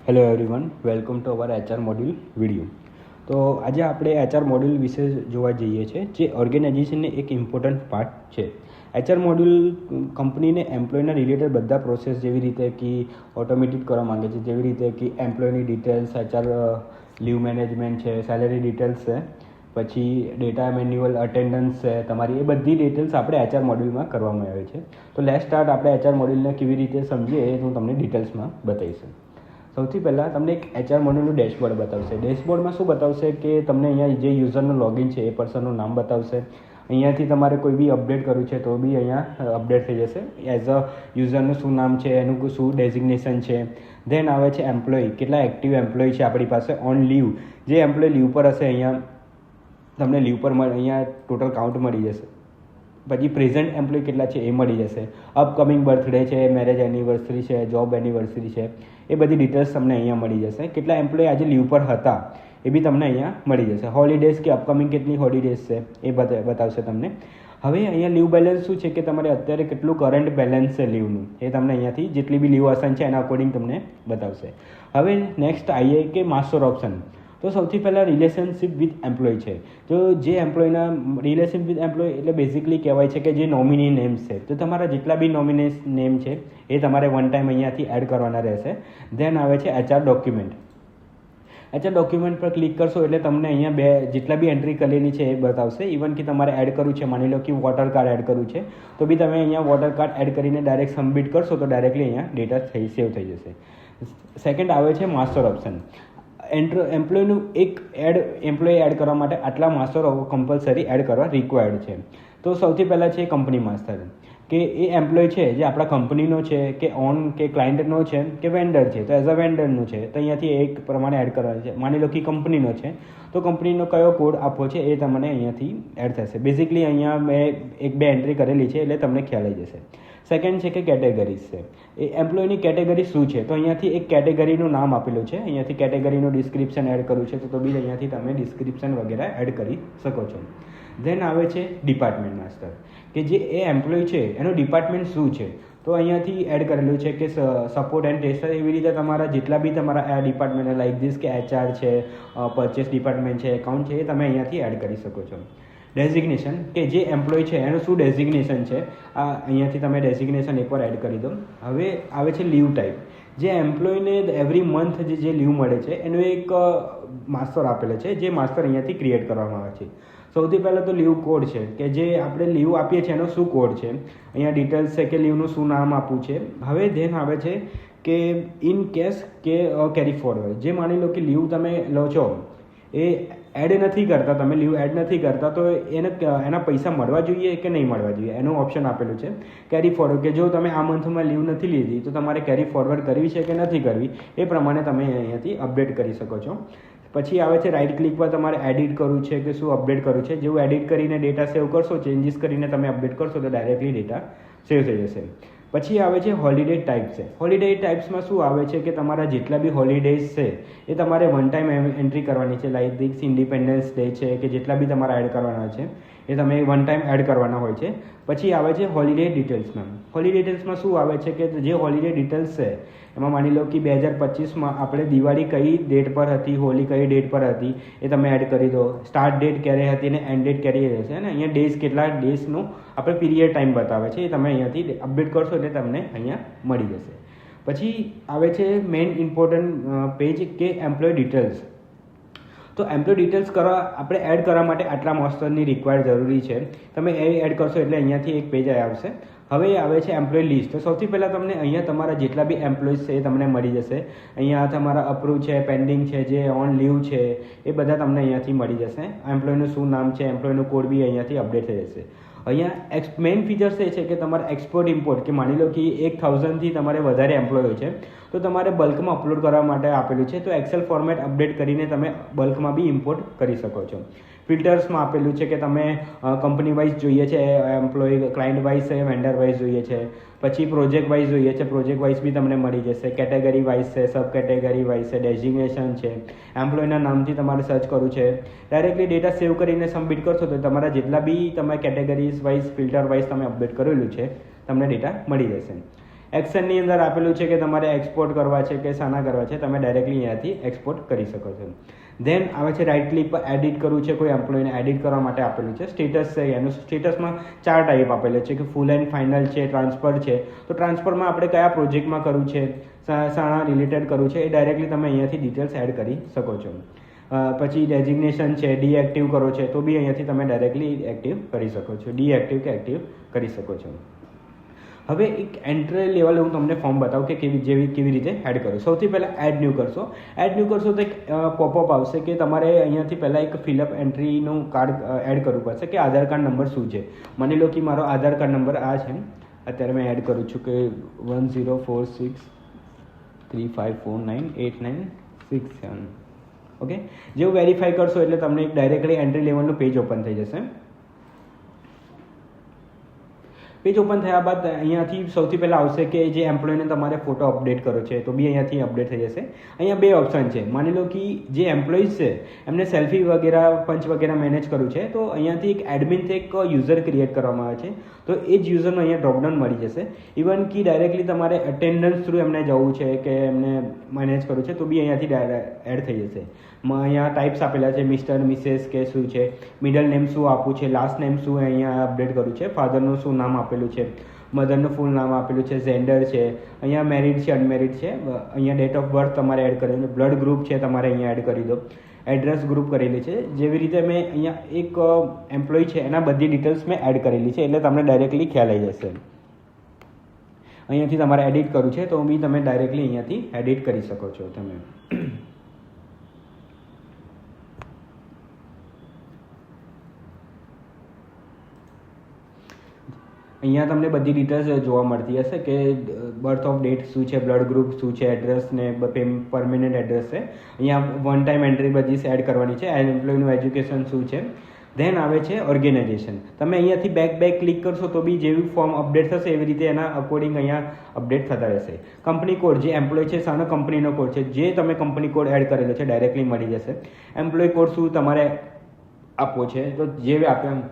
Hello everyone, welcome to our HR module video. તો આજે આપણે એચઆર મોડ્યુલ વિશે જોવા જઈએ છીએ, જે ઓર્ગેનાઇઝેશનને એક ઇમ્પોર્ટન્ટ પાર્ટ છે. એચઆર મોડ્યુલ કંપનીને એમ્પ્લોયના રિલેટેડ બધા પ્રોસેસ જેવી રીતે કે ઓટોમેટિક કરવા માંગે છે, જેવી રીતે કે એમ્પ્લોયની ડિટેલ્સ, એચઆર લીવ મેનેજમેન્ટ છે, સેલેરી ડિટેલ્સ છે, પછી ડેટા મેન્યુઅલ, અટેન્ડન્સ છે તમારી, એ બધી ડિટેલ્સ આપણે એચઆર મોડ્યુલમાં કરવામાં આવે છે. તો લેટ્સ સ્ટાર્ટ. આપણે એચઆર મોડ્યુલને કેવી રીતે સમજીએ એ હું તમને ડિટેલ્સમાં બતાવીશ. સૌથી પહેલાં તમને એક એચઆર મોડ્યુલનું ડેશબોર્ડ બતાવશે. ડેશબોર્ડમાં શું બતાવશે કે તમને અહીંયા જે યુઝરનું લોગિન છે એ પર્સનનું નામ બતાવશે. અહીંયાથી તમારે કોઈ બી અપડેટ કરવું છે તો બી અહીંયા અપડેટ થઈ જશે. એઝ અ યુઝરનું શું નામ છે, એનું શું ડેઝિગ્નેશન છે. ધેન આવે છે એમ્પ્લોય, કેટલા એક્ટિવ એમ્પ્લોય છે આપણી પાસે ઓન લીવ. જે એમ્પ્લોય લીવ પર હશે અહીંયા તમને લીવ પર અહીંયા ટોટલ કાઉન્ટ મળી જશે. પછી પ્રેઝન્ટ એમ્પ્લોય કેટલા છે એ મળી જશે. અપકમિંગ બર્થડે છે, મેરેજ એનિવર્સરી છે, જોબ એનિવર્સરી છે, એ બધી ડિટેલ્સ તમને અહીંયા મળી જશે. કેટલા એમ્પ્લોય આજે લીવ પર હતા એ બી તમને અહીંયા મળી જશે. હોલિડેઝ કે અપકમિંગ કેટલી હોલિડેઝ છે એ બતાવશે તમને. હવે અહીંયા લીવ બેલેન્સ શું છે કે તમારે અત્યારે કેટલું કરંટ બેલેન્સ છે લીવનું, એ તમને અહીંયાથી જેટલી બી લીવ અસાઇન છે એના અકોર્ડિંગ તમને બતાવશે. હવે નેક્સ્ટ આવીએ કે માસ્ટર ઓપ્શન. તો સૌથી પહેલાં રિલેશનશિપ વિથ એમ્પ્લોય છે. તો જે એમ્પ્લોયના રિલેશન વિથ એમ્પ્લોય એટલે બેઝિકલી કહેવાય છે કે જે નોમિની નેમ્સ છે, તો તમારા જેટલા બી નોમિની નેમ છે એ તમારે વન ટાઈમ અહીંયાથી એડ કરવાના રહેશે. ધેન આવે છે એચઆર ડોક્યુમેન્ટ. એચઆર ડોક્યુમેન્ટ પર ક્લિક કરશો એટલે તમને અહીંયા જેટલા બી એન્ટ્રી કરેલી છે એ બતાવશે. ઇવન કે તમારે એડ કરવું છે, માની લો કે વોટર કાર્ડ એડ કરવું છે તો બી તમે અહીંયા વોટર કાર્ડ એડ કરીને ડાયરેક્ટ સબમિટ કરશો તો ડાયરેક્ટલી અહીંયા ડેટા સેવ થઈ જશે. સેકન્ડ આવે છે માસ્ટર ઓપ્શન. એમ્પ્લોયનું એક એમ્પ્લોય એડ કરવા માટે આટલા માસ્ટર કમ્પલસરી એડ કરવા રિક્વાયર્ડ છે. તો સૌથી પહેલાં છે કંપની માસ્ટર, કે એ એમ્પ્લોય છે જે આપણા કંપનીનો છે કે ઓન કે ક્લાયન્ટનો છે કે વેન્ડર છે. તો એઝ અ વેન્ડરનું છે તો અહીંયાથી એક પ્રમાણે એડ કરવાનું છે. માની લો કે કંપનીનો છે તો કંપનીનો કયો કોડ આપવો છે એ તમને અહીંયાથી એડ થશે. બેઝિકલી અહીંયા મેં એક બે એન્ટ્રી કરેલી છે એટલે તમને ખ્યાલ આવી જશે. સેકન્ડ છે કે કેટેગરીઝ છે. એ એમ્પ્લોયની કેટેગરી શું છે તો અહીંયાથી એક કેટેગરીનું નામ આપેલું છે. અહીંયાથી કેટેગરીનું ડિસ્ક્રિપ્શન એડ કરવું છે તો બી અહીંયાથી તમે ડિસ્ક્રિપ્શન વગેરે એડ કરી શકો છો. ધેન આવે છે ડિપાર્ટમેન્ટ માસ્ટર, કે જે એ એમ્પ્લોય છે એનું ડિપાર્ટમેન્ટ શું છે તો અહીંયાથી એડ કરેલું છે કે સપોર્ટ એન્ડ ટેસ્ટર. એવી રીતે તમારા જેટલા બી તમારા આ ડિપાર્ટમેન્ટ લાઇક ધીસ કે એચઆર છે, પરચેસ ડિપાર્ટમેન્ટ છે, એકાઉન્ટ છે, એ તમે અહીંયાથી એડ કરી શકો છો. ડેઝિગ્નેશન, કે જે એમ્પ્લોય છે એનું શું ડેઝિગ્નેશન છે, આ અહીંયાથી તમે ડેઝિગ્નેશન એકવાર એડ કરી દો. હવે આવે છે લીવ ટાઈપ. જે એમ્પ્લોયને એવરી મંથ જે લીવ મળે છે એનો એક માસ્ટર આપેલો છે, જે માસ્ટર અહીંયાથી ક્રિએટ કરવામાં આવે છે. સૌથી પહેલાં તો લીવ કોડ છે, કે જે આપણે લીવ આપીએ છીએ એનો શું કોડ છે, અહીંયા ડિટેલ્સ છે કે લીવનું શું નામ આપવું છે. હવે ધેન આવે છે કે ઇન કેસ કે કેરી ફોરવર્ડ. જે માની લો કે લીવ તમે લો છો એ એડ નથી કરતા, તમે લીવ એડ નથી કરતા તો એના પૈસા મળવા જોઈએ કે નહીં મળવા જોઈએ એનું ઓપ્શન આપેલું છે. કેરી ફોરવર્ડ, કે જો તમે આ મંથમાં લીવ નથી લીધી તો તમારે કેરી ફોરવર્ડ કરવી છે કે નથી કરવી એ પ્રમાણે તમે અહીંયાથી અપડેટ કરી શકો છો. પછી આવે છે રાઇટ ક્લિક પર તમારે એડિટ કરવું છે કે શું અપડેટ કરવું છે. જેવું એડિટ કરીને ડેટા સેવ કરશો, ચેન્જીસ કરીને તમે અપડેટ કરશો તો ડાયરેક્ટલી ડેટા સેવ થઈ જશે. પછી આવે છે હોલિડે ટાઈપ છે. હોલિડે ટાઈપ્સમાં શું આવે છે કે તમારા જેટલા બી હોલિડેઝ છે એ તમારે વન ટાઈમ એન્ટ્રી કરવાની છે. લાઇક ધીસ ઇન્ડિપેન્ડન્સ ડે છે કે જેટલા બી તમારા એડ કરવાના છે એ તમે વન ટાઈમ એડ કરવાના હોય છે. પછી આવે છે હોલિડે ડિટેલ્સમાં. હોલિડે ડિટેલ્સમાં શું આવે છે કે જે હોલિડે ડિટેલ્સ છે એમાં માની લો કે 2025માં આપણે દિવાળી કઈ ડેટ પર હતી, હોલી કઈ ડેટ પર હતી એ તમે એડ કરી દો. સ્ટાર્ટ ડેટ ક્યારે હતી અને એન્ડ ડેટ ક્યારે રહેશે, અને અહીંયા ડેઝ કેટલા ડેઝનું આપણે પીરિયડ ટાઈમ બતાવે છે એ તમે અહીંયાથી અપડેટ કરશો એટલે તમને અહીંયા મળી જશે. પછી આવે છે મેઇન ઇમ્પોર્ટન્ટ પેજ કે એમ્પ્લોય ડિટેલ્સ. તો એમ્પ્લોય ડિટેલ્સ આપણે એડ કરવા માટે આટલા માસ્ટરની રિક્વાયર્ડ જરૂરી છે. તમે એ એડ કરશો એટલે અહીંયાથી એક પેજ આવશે. હવે આવે છે એમ્પ્લોય લિસ્ટ. તો સૌથી પહેલાં તમને અહીંયા તમારા જેટલા બી એમ્પ્લોયઝ છે એ તમને મળી જશે. અહીંયા તમારા અપ્રૂવ છે, પેન્ડિંગ છે, જે ઓન લીવ છે એ બધા તમને અહીંયાથી મળી જશે. એમ્પ્લોયનું શું નામ છે, એમ્પ્લોયનું કોડ બી અહીંયાથી અપડેટ થઈ જશે. અહીંયા મેઇન ફીચર્સ એ છે કે તમારે એક્સપોર્ટ ઇમ્પોર્ટ, કે માની લો કે 1000થી તમારે વધારે એમ્પ્લોય છે તો તમારે બલ્કમાં અપલોડ કરવા માટે આપેલું છે. તો એક્સેલ ફોર્મેટ અપડેટ કરીને તમે બલ્કમાં બી ઇમ્પોર્ટ કરી શકો છો. ફિલ્ટર્સમાં આપેલું છે કે તમે કંપની વાઇઝ જોઈએ છે એમ્પ્લોય, ક્લાયન્ટ વાઇઝ છે, વેન્ડર વાઇઝ જોઈએ છે, પછી પ્રોજેક્ટ વાઇઝ જોઈએ છે, પ્રોજેક્ટ વાઇઝ બી તમને મળી જશે. કેટેગરી વાઇઝ છે, સબ કેટેગરી વાઇઝ છે, ડેઝિગ્નેશન છે, એમ્પ્લોયના નામથી તમારે સર્ચ કરવું છે. ડાયરેક્ટલી ડેટા સેવ કરીને સબમિટ કરશો તો તમારા જેટલા બી તમે કેટેગરીઝ વાઇઝ, ફિલ્ટર વાઇઝ તમે અપડેટ કરેલું છે તમને ડેટા મળી જશે. એક્શનની અંદર આપેલું છે કે તમારે એક્સપોર્ટ કરવા છે કે શાના કરવા છે, તમે ડાયરેક્ટલી અહીંયાથી એક્સપોર્ટ કરી શકો છો. ધેન આવે છે રાઇટ ક્લિક પર એડિટ કરવું છે, કોઈ એમ્પ્લોયને એડિટ કરવા માટે આપેલું છે. સ્ટેટસ છે, એનું સ્ટેટસમાં 4 ટાઈપ આપેલા છે કે ફૂલ એન્ડ ફાઇનલ છે, ટ્રાન્સફર છે. તો ટ્રાન્સફરમાં આપણે કયા પ્રોજેક્ટમાં કરવું છે, શાના રિલેટેડ કરવું છે, એ ડાયરેક્ટલી તમે અહીંયાથી ડિટેલ્સ એડ કરી શકો છો. પછી ડેઝિગ્નેશન છે, ડીએક્ટિવ કરો છે તો બી અહીંયાથી તમે ડાયરેક્ટલી એક્ટિવ કરી શકો છો, ડીએક્ટિવ કે એક્ટિવ કરી શકો છો. હવે એક એન્ટ્રી લેવલ હું તમને ફોર્મ બતાવું કે કેવી રીતે એડ કરો. સૌથી પહેલાં એડ ન્યૂ કરશો. એડ ન્યૂ કરશો તો એક પોપઅપ આવશે કે તમારે અહીંયાથી પહેલાં એક ફિલઅપ એન્ટ્રીનું કાર્ડ એડ કરવું પડશે કે આધાર કાર્ડ નંબર શું છે. માની લો કે મારો આધાર કાર્ડ નંબર આ છે, અત્યારે મેં એડ કરું છું કે 104635498967. ઓકે, જેવું વેરીફાઈ કરશો એટલે તમને એક ડાયરેક્ટલી એન્ટ્રી લેવલનું પેજ ઓપન થઈ જશે. પેજ ઓપન થયા બાદ અહીંયાથી સૌથી પહેલાં આવશે કે જે એમ્પ્લોયને તમારે ફોટો અપડેટ કરો છે તો બી અહીંયાથી અપડેટ થઈ જશે. અહીંયા 2 ઓપ્શન છે. માની લો કે જે એમ્પ્લોઈઝ છે એમને સેલ્ફી વગેરે પંચ વગેરે મેનેજ કરવું છે તો અહીંયાથી એક એડમિનથી એક યુઝર ક્રિએટ કરવામાં આવે છે તો એ જ યુઝરનો અહીંયા ડ્રોપડાઉન મળી જશે. ઇવન કે ડાયરેક્ટલી તમારે અટેન્ડન્સ થ્રુ એમને જવું છે કે એમને મેનેજ કરવું છે તો બી અહીંયાથી એડ થઈ જશે. અહીંયા ટાઈપ્સ આપેલા છે, મિસ્ટર, મિસેસ કે શું છે, મિડલ નેમ શું આપવું છે, લાસ્ટ નેમ શું અહીંયા અપડેટ કરવું છે, ફાધરનું શું નામ આપેલું છે, મધરનું ફૂલ નામ આપેલું છે, જેન્ડર છે, અહીંયા મેરિડ છે, અનમેરિડ છે, અહીંયા ડેટ ઓફ બર્થ તમારે એડ કરેલું છે, બ્લડ ગ્રુપ છે તમારે અહીંયા એડ કરી દો, એડ્રેસ ગ્રુપ કરેલી છે. જેવી રીતે મેં અહીંયા એક એમ્પ્લોય છે એના બધી ડિટેલ્સ મેં એડ કરેલી છે એટલે તમને ડાયરેક્ટલી ખ્યાલ આવી જશે. અહીંયાથી તમારે એડિટ કરવું છે તો બી તમે ડાયરેક્ટલી અહીંયાથી એડિટ કરી શકો છો તમે. અહીંયા તમને બધી ડિટેલ્સ જોવા મળતી હશે કે બર્થ ઓફ ડેટ શું છે, બ્લડ ગ્રુપ શું છે, એડ્રેસ ને પરમેનન્ટ એડ્રેસ છે. અહીંયા વન ટાઈમ એન્ટ્રી બધી એડ કરવાની છે. એમ્પ્લોયનું એજ્યુકેશન શું છે. ધેન આવે છે ઓર્ગેનાઇઝેશન. તમે અહીંયાથી બેક ક્લિક કરશો તો બી જેવી ફોર્મ અપડેટ થશે એવી રીતે એના અકોર્ડિંગ અહીંયા અપડેટ થતા રહેશે. કંપની કોડ, જે એમ્પ્લોય છે શાનો કંપનીનો કોડ છે, જે તમે કંપની કોડ એડ કરેલો છે ડાયરેક્ટલી મળી જશે. એમ્પ્લોય કોડ શું તમારે આપવો છે તો જે આપ્યા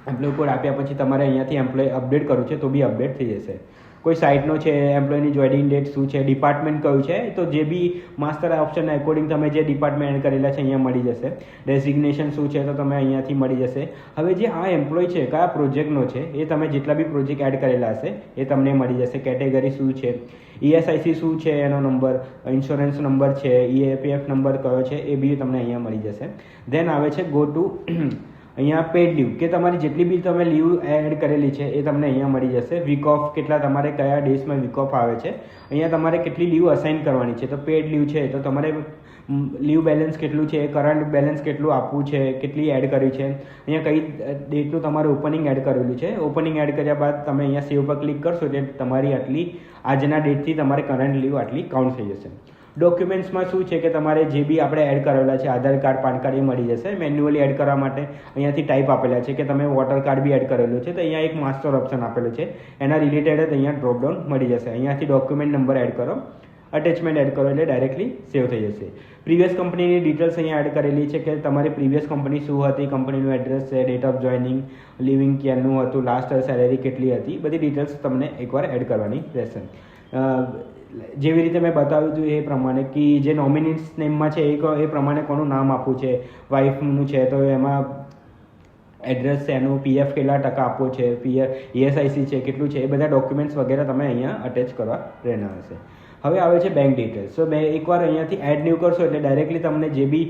એમ્પ્લોય કોડ આપ્યા પછી તમારે અહીંયાથી એમ્પ્લોય અપડેટ કરવું છે તો બી અપડેટ થઈ જશે. કોઈ સાઇટનો છે, એમ્પ્લોયની જોઈનિંગ ડેટ શું છે, ડિપાર્ટમેન્ટ કયું છે તો જે બી માસ્ટર ઓપ્શન એકોર્ડિંગ તમે જે ડિપાર્ટમેન્ટ એડ કરેલા છે અહીંયા મળી જશે. ડેઝિગ્નેશન શું છે તો તમે અહીંયાથી મળી જશે. હવે જે આ એમ્પ્લોય છે કયા પ્રોજેક્ટનો છે એ તમે જેટલા બી પ્રોજેક્ટ એડ કરેલા હશે એ તમને મળી જશે. કેટેગરી શું છે, ESIC શું છે એનો નંબર, ઇન્સ્યોરન્સ નંબર છે, EPF નંબર કયો છે એ બી તમને અહીંયા મળી જશે. ધેન આવે છે ગો ટુ અહીંયા પેડ લીવ કે તમારી જેટલી બી તમે લીવ એડ કરેલી છે એ તમને અહીંયા મળી જશે. વીક ઓફ કેટલા તમારે કયા ડેઝમાં વીક ઓફ આવે છે, અહીંયા તમારે કેટલી લીવ અસાઇન કરવાની છે. તો પેડ લીવ છે તો તમારે લીવ બેલેન્સ કેટલું છે, કરંટ બેલેન્સ કેટલું આપવું છે, કેટલી એડ કરવી છે, અહીંયા કઈ ડેટનું તમારે ઓપનિંગ એડ કરેલું છે. ઓપનિંગ એડ કર્યા બાદ તમે અહીંયા સેવ પર ક્લિક કરશો એટલે તમારી આટલી આજના ડેટથી તમારે કરંટ લીવ આટલી કાઉન્ટ થઈ જશે. ડોક્યુમેન્ટ્સમાં શું છે કે તમારે જે બી આપણે એડ કરેલા છે આધાર કાર્ડ, પાન કાર્ડ એ મળી જશે. મેન્યુઅલી એડ કરવા માટે અહીંયાથી ટાઈપ આપેલા છે કે તમે વોટર કાર્ડ બી એડ કરેલું છે તો અહીંયા એક માસ્ટર ઓપ્શન આપેલું છે, એના રિલેટેડ જ અહીંયા ડ્રોપડાઉન મળી જશે. અહીંયાથી ડોક્યુમેન્ટ નંબર એડ કરો, અટેચમેન્ટ એડ કરો એટલે ડાયરેક્ટલી સેવ થઈ જશે. પ્રીવિયસ કંપનીની ડિટેલ્સ અહીંયા એડ કરેલી છે કે તમારી પ્રીવિયસ કંપની શું હતી, કંપનીનું એડ્રેસ છે, ડેટ ઓફ જોઈનિંગ, લિવિંગ ક્યારનું હતું, લાસ્ટ સેલેરી કેટલી હતી, બધી ડિટેલ્સ તમને એકવાર એડ કરવાની રહેશે. જેવી રીતે મેં બતાવ્યું હતું એ પ્રમાણે કે જે નોમિનીસ નેમમાં છે એ પ્રમાણે કોનું નામ આપવું છે, વાઇફનું છે તો એમાં એડ્રેસ છે એનું, PF કેટલા ટકા આપવું છે, ESIC છે કેટલું છે, એ બધા ડોક્યુમેન્ટ્સ વગેરે તમે અહીંયા અટેચ કરવા રહેના હશે. હવે આવે છે બેંક ડિટેલ્સ. સો એકવાર અહીંયાથી એડ ન્યૂ કરશો એટલે ડાયરેક્ટલી તમને જે બી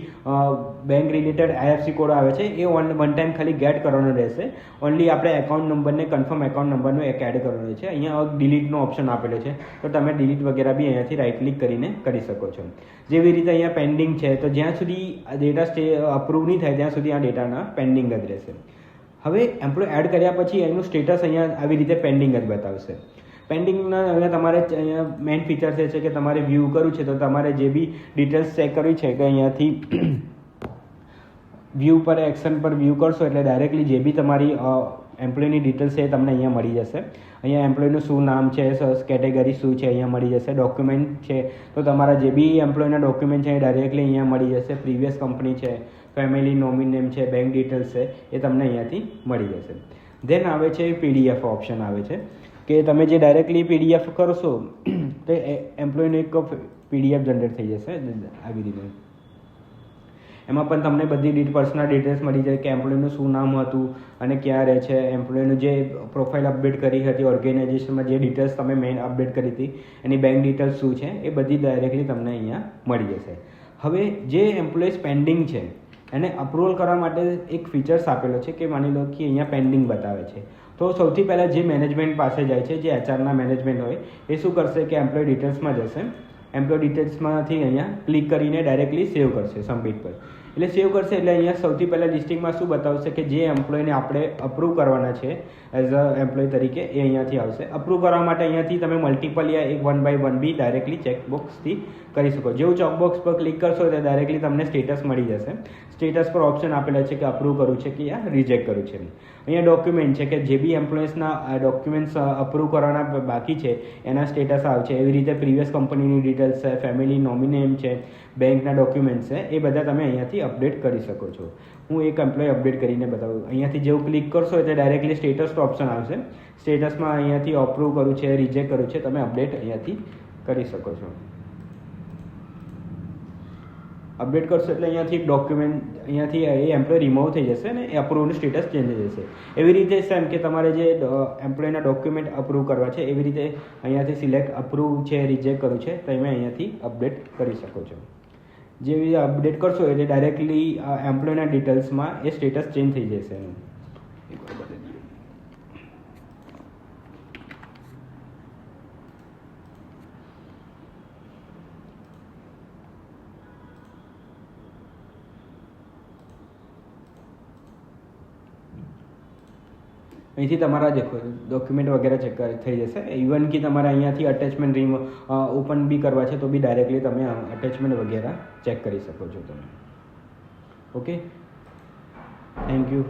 બેંક રિલેટેડ IFSC કોડ આવે છે એ વન ટાઈમ ખાલી ગેટ કરવાનો રહેશે. ઓનલી આપણે એકાઉન્ટ નંબરને કન્ફર્મ એકાઉન્ટ નંબરનો એક એડ કરવાનો છે. અહીંયા ડિલીટનો ઓપ્શન આપેલો છે તો તમે ડિલીટ વગેરે બી અહીંયાથી રાઇટ ક્લિક કરીને કરી શકો છો. જેવી રીતે અહીંયા પેન્ડિંગ છે તો જ્યાં સુધી ડેટા અપ્રૂવ નહીં થાય ત્યાં સુધી આ ડેટાના પેન્ડિંગ જ રહેશે. હવે એમ્પ્લોય એડ કર્યા પછી એનું સ્ટેટસ અહીંયા આવી રીતે પેન્ડિંગ જ બતાવશે. પેન્ડિંગના અહીંયા તમારે અહીંયા મેઇન ફીચર્સ એ છે કે તમારે વ્યૂ કરવું છે તો તમારે જે બી ડિટેલ્સ ચેક કરવી છે કે અહીંયાથી વ્યૂ પર એક્શન પર વ્યૂ કરશો એટલે ડાયરેક્ટલી જે બી તમારી એમ્પ્લોયની ડિટેલ્સ છે એ તમને અહીંયા મળી જશે. અહીંયા એમ્પ્લોયનું શું નામ છે, કેટેગરી શું છે અહીંયા મળી જશે. ડોક્યુમેન્ટ છે તો તમારા જે બી એમ્પ્લોયના ડોક્યુમેન્ટ છે એ ડાયરેક્ટલી અહીંયા મળી જશે. પ્રીવિયસ કંપની છે, ફેમિલી નોમિની નેમ છે, બેંક ડિટેલ્સ છે એ તમને અહીંયાથી મળી જશે. ધેન આવે છે PDF ઓપ્શન આવે છે કે તમે જે ડાયરેક્ટલી PDF કરશો તો એમ્પ્લોયનું એક PDF જનરેટ થઈ જશે આવી રીતે. એમાં પણ તમને બધી પર્સનલ ડિટેલ્સ મળી જાય કે એમ્પ્લોયનું શું નામ હતું અને ક્યાં રહે છે, એમ્પ્લોયનું જે પ્રોફાઇલ અપડેટ કરી હતી ઓર્ગેનાઇઝેશનમાં, જે ડિટેલ્સ તમે મેઇન અપડેટ કરી હતી એની બેંક ડિટેલ્સ શું છે એ બધી ડાયરેક્ટલી તમને અહીંયા મળી જશે. હવે જે એમ્પ્લોયીઝ પેન્ડિંગ છે એને અપ્રુવલ કરવા માટે એક ફીચર્સ આપેલો છે કે માની લો કે અહીંયા પેન્ડિંગ બતાવે છે. તો સૌથી પહેલાં જે મેનેજમેન્ટ પાસે જાય છે, જે HRના મેનેજમેન્ટ હોય એ શું કરશે કે એમ્પ્લોય ડિટેલ્સમાં જશે. એમ્પ્લોય ડિટેલ્સમાંથી અહીંયા ક્લિક કરીને ડાયરેક્ટલી સેવ કરશે સબમિટ પર. એટલે સેવ કરશે એટલે અહીંયા સૌથી પહેલાં લિસ્ટિંગમાં શું બતાવશે કે જે એમ્પ્લોયને આપણે અપ્રૂવ કરવાના છે એઝ અ એમ્પ્લોય તરીકે એ અહીંયાથી આવશે. અપ્રૂવ કરવા માટે અહીંયાથી તમે મલ્ટિપલ યા એક 1 by 1 બી ડાયરેક્ટલી ચેકબોક્સથી કરી શકો. જેવું ચેકબોક્સ પર ક્લિક કરશો એટલે ડાયરેક્ટલી તમને સ્ટેટસ મળી જશે. સ્ટેટસ પર ઓપ્શન આપેલા છે કે અપ્રૂવ કરવું છે કે યા રિજેક્ટ કરવું છે. અહીંયા ડોક્યુમેન્ટ છે કે જે બી એમ્પ્લોયીસના ડોક્યુમેન્ટ્સ અપ્રૂવ કરવાના બાકી છે એના સ્ટેટસ આવશે. એવી રીતે પ્રીવિયસ કંપનીની ડિટેલ્સ છે, ફેમિલી નોમિનેમ છે, બેંકના ડોક્યુમેન્ટ્સ છે, એ બધા તમે અહીંયાથી અપડેટ કરી શકો છો. હું એક એમ્પ્લોય અપડેટ કરીને બતાવું. અહીંયાથી જેવું ક્લિક કરશો એટલે ડાયરેક્ટલી સ્ટેટસનો ઓપ્શન આવશે. સ્ટેટસમાં અહીંયાથી અપ્રૂવ કરવું છે, રિજેક્ટ કરવું છે, તમે અપડેટ અહીંયાથી કરી શકો છો. અપડેટ કરશો એટલે અહીંયાથી ડોક્યુમેન્ટ અહીંયાથી એ એમ્પ્લોય રિમૂવ થઈ જશે અને એ અપ્રૂવનું સ્ટેટસ ચેન્જ થઈ જશે. એવી રીતે સેમ કે તમારે જે એમ્પ્લોયના ડોક્યુમેન્ટ અપ્રૂવ કરવા છે એવી રીતે અહીંયાથી સિલેક્ટ અપ્રૂવ છે, રિજેક્ટ કરવું છે, તમે અહીંયાથી અપડેટ કરી શકો છો. જેવી અપડેટ કરશો એટલે ડાયરેક્ટલી એમ્પ્લોયના ડિટેલ્સમાં એ સ્ટેટસ ચેન્જ થઈ જશે એનું. અહીંથી તમારા દેખો ડોક્યુમેન્ટ વગેરે ચેક થઈ જશે. ઇવન કે તમારે અહીંયાથી અટેચમેન્ટ ઓપન બી કરવા છે તો બી ડાયરેક્ટલી તમે અટેચમેન્ટ વગેરે ચેક કરી શકો છો તમે. Okay, thank you.